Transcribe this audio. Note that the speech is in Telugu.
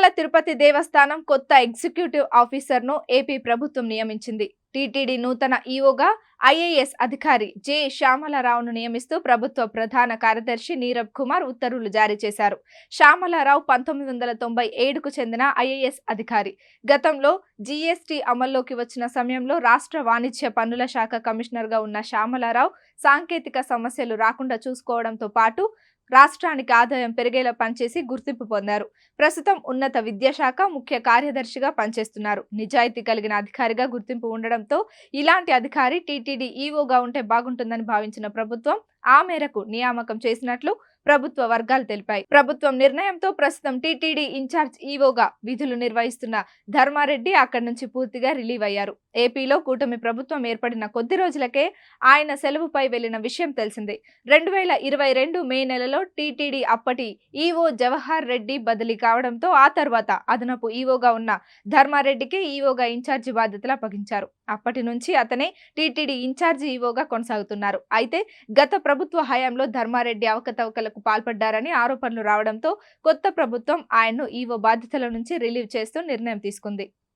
తిరుమల తిరుపతి దేవస్థానం కొత్త ఎగ్జిక్యూటివ్ ఆఫీసర్ను ఏపీ ప్రభుత్వం నియమించింది. టీటీడీ నూతన ఈవోగా ఐఏఎస్ అధికారి జె శ్యామలరావును నియమిస్తూ ప్రభుత్వ ప్రధాన కార్యదర్శి నీరబ్ కుమార్ ఉత్తర్వులు జారీ చేశారు. శ్యామలరావు 1997కు చెందిన ఐఏఎస్ అధికారి. గతంలో జీఎస్టీ అమల్లోకి వచ్చిన సమయంలో రాష్ట్ర వాణిజ్య పన్నుల శాఖ కమిషనర్గా ఉన్న శ్యామలరావు సాంకేతిక సమస్యలు రాకుండా చూసుకోవడంతో పాటు రాష్ట్రానికి ఆదాయం పెరిగేలా పనిచేసి గుర్తింపు పొందారు. ప్రస్తుతం ఉన్నత విద్యాశాఖ ముఖ్య కార్యదర్శిగా పనిచేస్తున్నారు. నిజాయితీ కలిగిన అధికారిగా గుర్తింపు ఉండడంతో ఇలాంటి అధికారి టీటీడీ ఈవోగా ఉంటే బాగుంటుందని భావించిన ప్రభుత్వం ఆ మేరకు నియామకం చేసినట్లు ప్రభుత్వ వర్గాలు తెలిపాయి. ప్రభుత్వం నిర్ణయంతో ప్రస్తుతం టీటీడీ ఇన్ఛార్జ్ ఈవోగా విధులు నిర్వహిస్తున్న ధర్మారెడ్డి అక్కడి నుంచి పూర్తిగా రిలీవ్ అయ్యారు. ఏపీలో కూటమి ప్రభుత్వం ఏర్పడిన కొద్ది రోజులకే ఆయన సెలవుపై వెళ్లిన విషయం తెలిసిందే. 2022 మే నెలలో టీటీడీ అప్పటి ఈవో జవహర్ రెడ్డి బదిలీ కావడంతో ఆ తర్వాత అదనపు ఈవోగా ఉన్న ధర్మారెడ్డికి ఈవోగా ఇన్ఛార్జి బాధ్యతలు అప్పగించారు. అప్పటి నుంచి అతనే టీటీడీ ఇన్ఛార్జి ఈవోగా కొనసాగుతున్నారు. అయితే గత ప్రభుత్వ హయాంలో ధర్మారెడ్డి అవకతవకలకు పాల్పడ్డారని ఆరోపణలు రావడంతో కొత్త ప్రభుత్వం ఆయన్ను ఈవో బాధ్యతల నుంచి రిలీవ్ చేస్తూ నిర్ణయం తీసుకుంది.